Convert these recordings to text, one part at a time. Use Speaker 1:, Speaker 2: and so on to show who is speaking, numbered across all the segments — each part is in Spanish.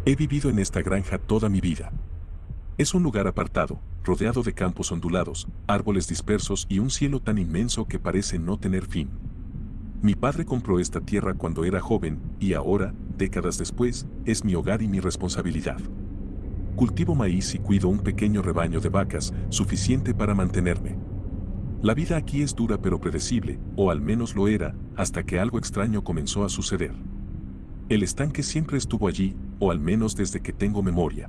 Speaker 1: He vivido en esta granja toda mi vida. Es un lugar apartado, rodeado de campos ondulados, árboles dispersos y un cielo tan inmenso que parece no tener fin. Mi padre compró esta tierra cuando era joven y ahora, décadas después, es mi hogar y mi responsabilidad. Cultivo maíz y cuido un pequeño rebaño de vacas, suficiente para mantenerme. La vida aquí es dura pero predecible, o al menos lo era, hasta que algo extraño comenzó a suceder. El estanque siempre estuvo allí, o al menos desde que tengo memoria.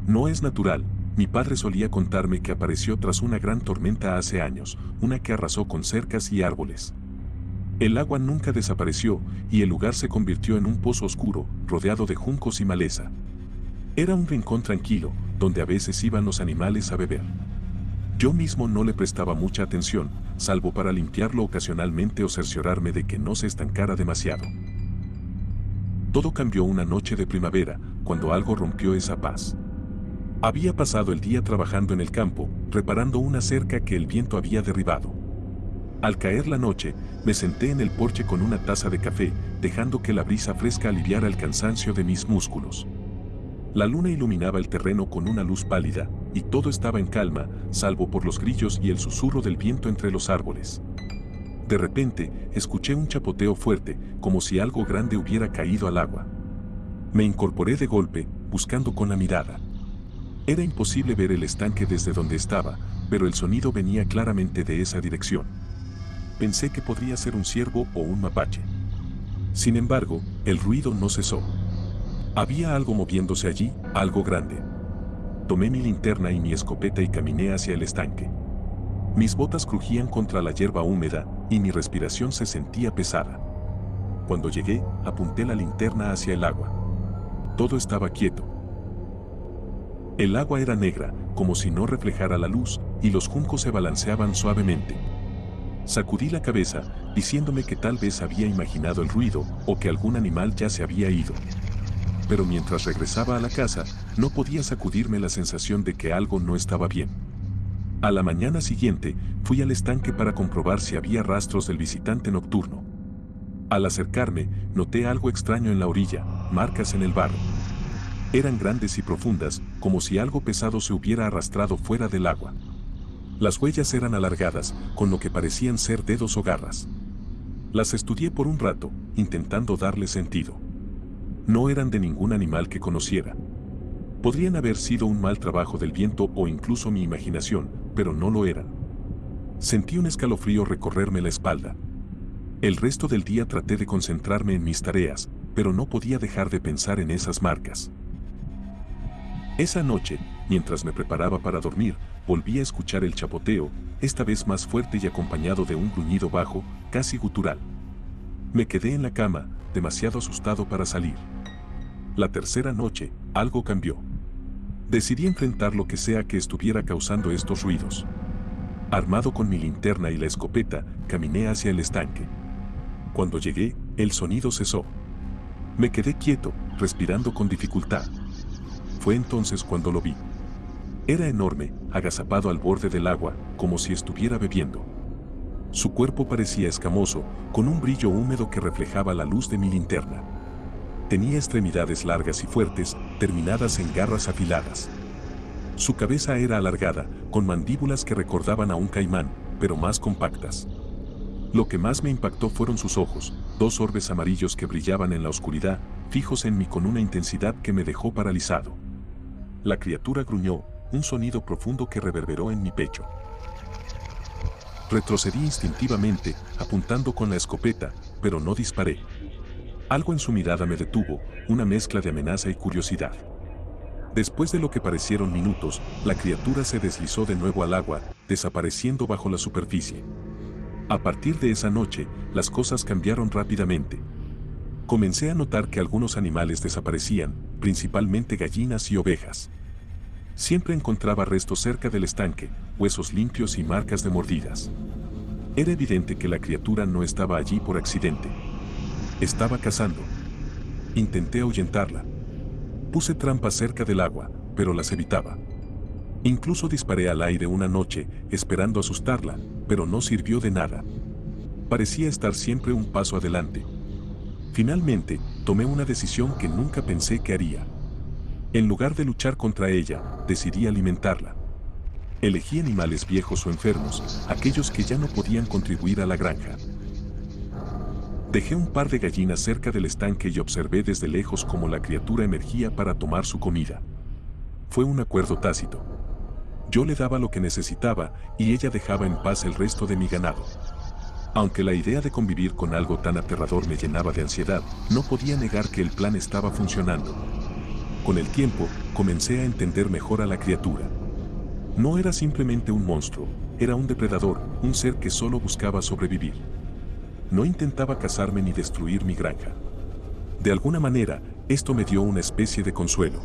Speaker 1: No es natural, mi padre solía contarme que apareció tras una gran tormenta hace años, una que arrasó con cercas y árboles. El agua nunca desapareció, y el lugar se convirtió en un pozo oscuro, rodeado de juncos y maleza. Era un rincón tranquilo, donde a veces iban los animales a beber. Yo mismo no le prestaba mucha atención, salvo para limpiarlo ocasionalmente o cerciorarme de que no se estancara demasiado. Todo cambió una noche de primavera, cuando algo rompió esa paz. Había pasado el día trabajando en el campo, reparando una cerca que el viento había derribado. Al caer la noche, me senté en el porche con una taza de café, dejando que la brisa fresca aliviara el cansancio de mis músculos. La luna iluminaba el terreno con una luz pálida, y todo estaba en calma, salvo por los grillos y el susurro del viento entre los árboles. De repente, escuché un chapoteo fuerte, como si algo grande hubiera caído al agua. Me incorporé de golpe, buscando con la mirada. Era imposible ver el estanque desde donde estaba, pero el sonido venía claramente de esa dirección. Pensé que podría ser un ciervo o un mapache. Sin embargo, el ruido no cesó. Había algo moviéndose allí, algo grande. Tomé mi linterna y mi escopeta y caminé hacia el estanque. Mis botas crujían contra la hierba húmeda y mi respiración se sentía pesada. Cuando llegué, apunté la linterna hacia el agua. Todo estaba quieto. El agua era negra, como si no reflejara la luz, y los juncos se balanceaban suavemente. Sacudí la cabeza, diciéndome que tal vez había imaginado el ruido, o que algún animal ya se había ido. Pero mientras regresaba a la casa, no podía sacudirme la sensación de que algo no estaba bien. A la mañana siguiente, fui al estanque para comprobar si había rastros del visitante nocturno. Al acercarme, noté algo extraño en la orilla, marcas en el barro. Eran grandes y profundas, como si algo pesado se hubiera arrastrado fuera del agua. Las huellas eran alargadas, con lo que parecían ser dedos o garras. Las estudié por un rato, intentando darle sentido. No eran de ningún animal que conociera. Podrían haber sido un mal trabajo del viento o incluso mi imaginación, pero no lo eran. Sentí un escalofrío recorrerme la espalda. El resto del día traté de concentrarme en mis tareas, pero no podía dejar de pensar en esas marcas. Esa noche, mientras me preparaba para dormir, volví a escuchar el chapoteo, esta vez más fuerte y acompañado de un gruñido bajo, casi gutural. Me quedé en la cama, demasiado asustado para salir. La tercera noche, algo cambió. Decidí enfrentar lo que sea que estuviera causando estos ruidos. Armado con mi linterna y la escopeta, caminé hacia el estanque. Cuando llegué, el sonido cesó. Me quedé quieto, respirando con dificultad. Fue entonces cuando lo vi. Era enorme, agazapado al borde del agua, como si estuviera bebiendo. Su cuerpo parecía escamoso, con un brillo húmedo que reflejaba la luz de mi linterna. Tenía extremidades largas y fuertes, terminadas en garras afiladas. Su cabeza era alargada, con mandíbulas que recordaban a un caimán, pero más compactas. Lo que más me impactó fueron sus ojos, dos orbes amarillos que brillaban en la oscuridad, fijos en mí con una intensidad que me dejó paralizado. La criatura gruñó, un sonido profundo que reverberó en mi pecho. Retrocedí instintivamente, apuntando con la escopeta, pero no disparé. Algo en su mirada me detuvo, una mezcla de amenaza y curiosidad. Después de lo que parecieron minutos, la criatura se deslizó de nuevo al agua, desapareciendo bajo la superficie. A partir de esa noche, las cosas cambiaron rápidamente. Comencé a notar que algunos animales desaparecían, principalmente gallinas y ovejas. Siempre encontraba restos cerca del estanque, huesos limpios y marcas de mordidas. Era evidente que la criatura no estaba allí por accidente. Estaba cazando. Intenté ahuyentarla. Puse trampas cerca del agua, pero las evitaba. Incluso disparé al aire una noche, esperando asustarla, pero no sirvió de nada. Parecía estar siempre un paso adelante. Finalmente, tomé una decisión que nunca pensé que haría. En lugar de luchar contra ella, decidí alimentarla. Elegí animales viejos o enfermos, aquellos que ya no podían contribuir a la granja. Dejé un par de gallinas cerca del estanque y observé desde lejos cómo la criatura emergía para tomar su comida. Fue un acuerdo tácito. Yo le daba lo que necesitaba y ella dejaba en paz el resto de mi ganado. Aunque la idea de convivir con algo tan aterrador me llenaba de ansiedad, no podía negar que el plan estaba funcionando. Con el tiempo, comencé a entender mejor a la criatura. No era simplemente un monstruo, era un depredador, un ser que solo buscaba sobrevivir. No intentaba cazarme ni destruir mi granja. De alguna manera, esto me dio una especie de consuelo.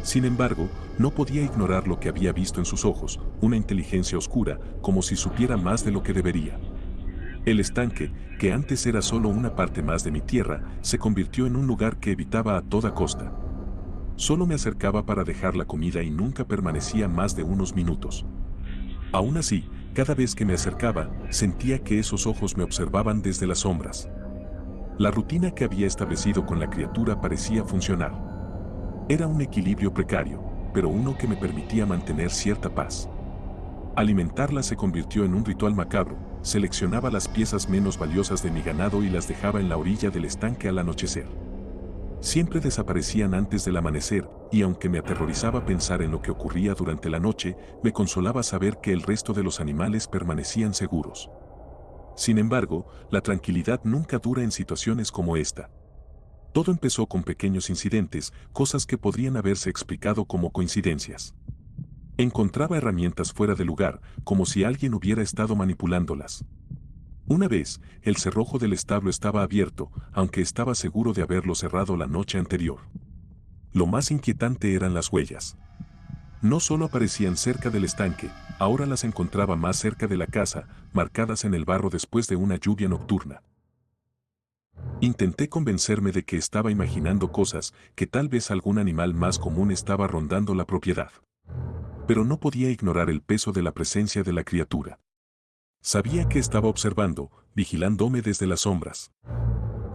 Speaker 1: Sin embargo, no podía ignorar lo que había visto en sus ojos, una inteligencia oscura, como si supiera más de lo que debería. El estanque, que antes era solo una parte más de mi tierra, se convirtió en un lugar que evitaba a toda costa. Solo me acercaba para dejar la comida y nunca permanecía más de unos minutos. Aún así, cada vez que me acercaba, sentía que esos ojos me observaban desde las sombras. La rutina que había establecido con la criatura parecía funcionar. Era un equilibrio precario, pero uno que me permitía mantener cierta paz. Alimentarla se convirtió en un ritual macabro. Seleccionaba las piezas menos valiosas de mi ganado y las dejaba en la orilla del estanque al anochecer. Siempre desaparecían antes del amanecer, y aunque me aterrorizaba pensar en lo que ocurría durante la noche, me consolaba saber que el resto de los animales permanecían seguros. Sin embargo, la tranquilidad nunca dura en situaciones como esta. Todo empezó con pequeños incidentes, cosas que podrían haberse explicado como coincidencias. Encontraba herramientas fuera de lugar, como si alguien hubiera estado manipulándolas. Una vez, el cerrojo del establo estaba abierto, aunque estaba seguro de haberlo cerrado la noche anterior. Lo más inquietante eran las huellas. No solo aparecían cerca del estanque, ahora las encontraba más cerca de la casa, marcadas en el barro después de una lluvia nocturna. Intenté convencerme de que estaba imaginando cosas, que tal vez algún animal más común estaba rondando la propiedad. Pero no podía ignorar el peso de la presencia de la criatura. Sabía que estaba observando, vigilándome desde las sombras.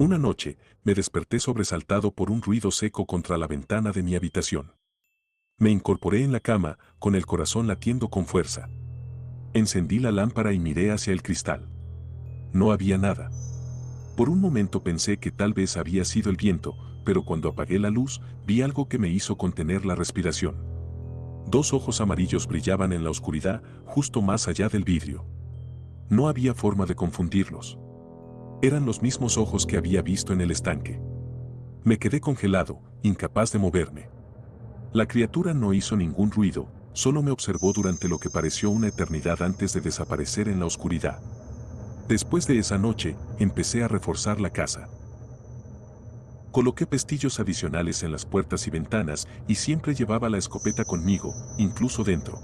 Speaker 1: Una noche, me desperté sobresaltado por un ruido seco contra la ventana de mi habitación. Me incorporé en la cama, con el corazón latiendo con fuerza. Encendí la lámpara y miré hacia el cristal. No había nada. Por un momento pensé que tal vez había sido el viento, pero cuando apagué la luz, vi algo que me hizo contener la respiración. Dos ojos amarillos brillaban en la oscuridad, justo más allá del vidrio. No había forma de confundirlos. Eran los mismos ojos que había visto en el estanque. Me quedé congelado, incapaz de moverme. La criatura no hizo ningún ruido, solo me observó durante lo que pareció una eternidad antes de desaparecer en la oscuridad. Después de esa noche, empecé a reforzar la casa. Coloqué pestillos adicionales en las puertas y ventanas y siempre llevaba la escopeta conmigo, incluso dentro.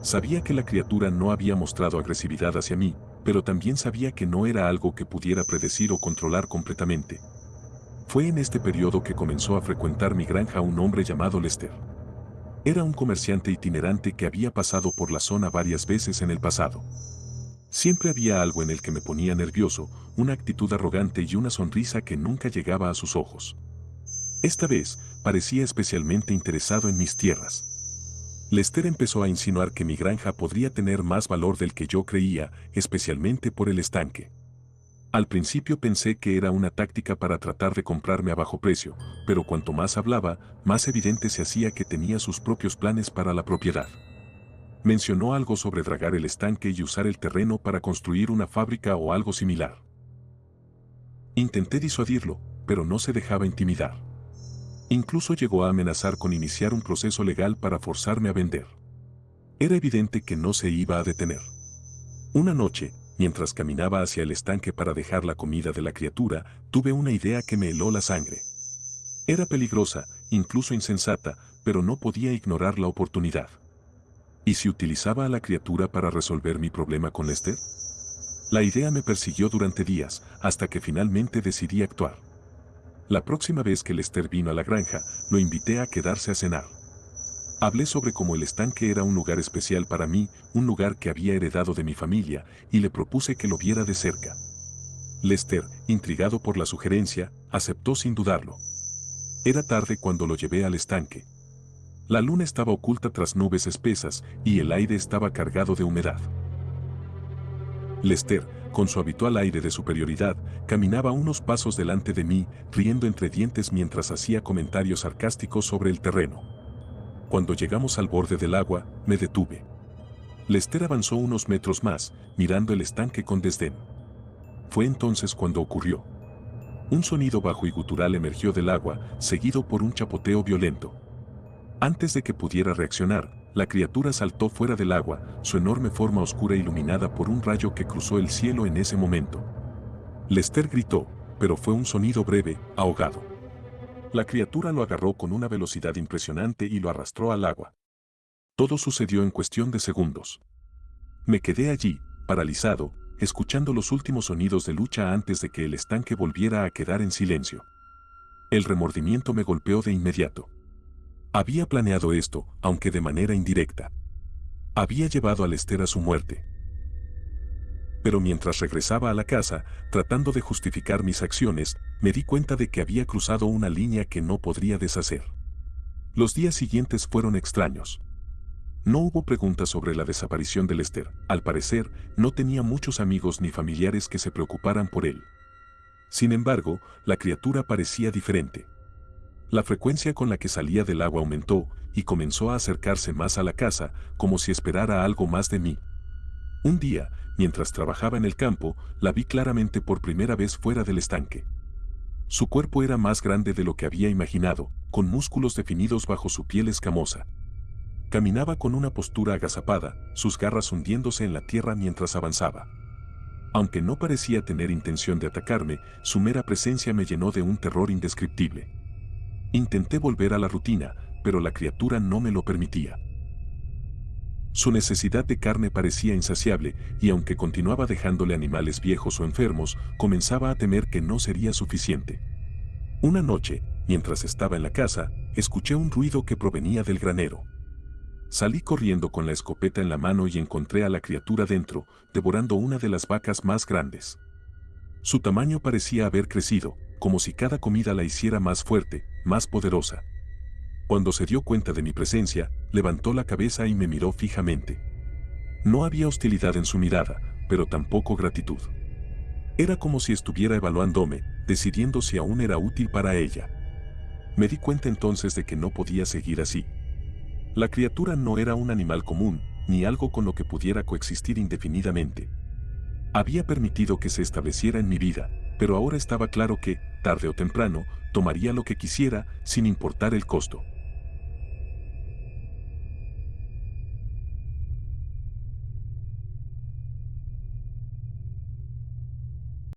Speaker 1: Sabía que la criatura no había mostrado agresividad hacia mí, pero también sabía que no era algo que pudiera predecir o controlar completamente. Fue en este periodo que comenzó a frecuentar mi granja un hombre llamado Lester. Era un comerciante itinerante que había pasado por la zona varias veces en el pasado. Siempre había algo en el que me ponía nervioso, una actitud arrogante y una sonrisa que nunca llegaba a sus ojos. Esta vez, parecía especialmente interesado en mis tierras. Lester empezó a insinuar que mi granja podría tener más valor del que yo creía, especialmente por el estanque. Al principio pensé que era una táctica para tratar de comprarme a bajo precio, pero cuanto más hablaba, más evidente se hacía que tenía sus propios planes para la propiedad. Mencionó algo sobre dragar el estanque y usar el terreno para construir una fábrica o algo similar. Intenté disuadirlo, pero no se dejaba intimidar. Incluso llegó a amenazar con iniciar un proceso legal para forzarme a vender. Era evidente que no se iba a detener. Una noche, mientras caminaba hacia el estanque para dejar la comida de la criatura, tuve una idea que me heló la sangre. Era peligrosa, incluso insensata, pero no podía ignorar la oportunidad. ¿Y si utilizaba a la criatura para resolver mi problema con Lester? La idea me persiguió durante días, hasta que finalmente decidí actuar. La próxima vez que Lester vino a la granja, lo invité a quedarse a cenar. Hablé sobre cómo el estanque era un lugar especial para mí, un lugar que había heredado de mi familia, y le propuse que lo viera de cerca. Lester, intrigado por la sugerencia, aceptó sin dudarlo. Era tarde cuando lo llevé al estanque. La luna estaba oculta tras nubes espesas y el aire estaba cargado de humedad. Lester, con su habitual aire de superioridad, caminaba unos pasos delante de mí, riendo entre dientes mientras hacía comentarios sarcásticos sobre el terreno. Cuando llegamos al borde del agua, me detuve. Lester avanzó unos metros más, mirando el estanque con desdén. Fue entonces cuando ocurrió. Un sonido bajo y gutural emergió del agua, seguido por un chapoteo violento. Antes de que pudiera reaccionar, la criatura saltó fuera del agua, su enorme forma oscura iluminada por un rayo que cruzó el cielo en ese momento. Lester gritó, pero fue un sonido breve, ahogado. La criatura lo agarró con una velocidad impresionante y lo arrastró al agua. Todo sucedió en cuestión de segundos. Me quedé allí, paralizado, escuchando los últimos sonidos de lucha antes de que el estanque volviera a quedar en silencio. El remordimiento me golpeó de inmediato. Había planeado esto, aunque de manera indirecta. Había llevado a Lester a su muerte. Pero mientras regresaba a la casa, tratando de justificar mis acciones, me di cuenta de que había cruzado una línea que no podría deshacer. Los días siguientes fueron extraños. No hubo preguntas sobre la desaparición de Lester. Al parecer, no tenía muchos amigos ni familiares que se preocuparan por él. Sin embargo, la criatura parecía diferente. La frecuencia con la que salía del agua aumentó y comenzó a acercarse más a la casa, como si esperara algo más de mí. Un día, mientras trabajaba en el campo, la vi claramente por primera vez fuera del estanque. Su cuerpo era más grande de lo que había imaginado, con músculos definidos bajo su piel escamosa. Caminaba con una postura agazapada, sus garras hundiéndose en la tierra mientras avanzaba. Aunque no parecía tener intención de atacarme, su mera presencia me llenó de un terror indescriptible. Intenté volver a la rutina, pero la criatura no me lo permitía. Su necesidad de carne parecía insaciable, y aunque continuaba dejándole animales viejos o enfermos, comenzaba a temer que no sería suficiente. Una noche, mientras estaba en la casa, escuché un ruido que provenía del granero. Salí corriendo con la escopeta en la mano y encontré a la criatura dentro, devorando una de las vacas más grandes. Su tamaño parecía haber crecido, como si cada comida la hiciera más fuerte, más poderosa. Cuando se dio cuenta de mi presencia, levantó la cabeza y me miró fijamente. No había hostilidad en su mirada, pero tampoco gratitud. Era como si estuviera evaluándome, decidiendo si aún era útil para ella. Me di cuenta entonces de que no podía seguir así. La criatura no era un animal común, ni algo con lo que pudiera coexistir indefinidamente. Había permitido que se estableciera en mi vida, pero ahora estaba claro que, tarde o temprano, tomaría lo que quisiera, sin importar el costo.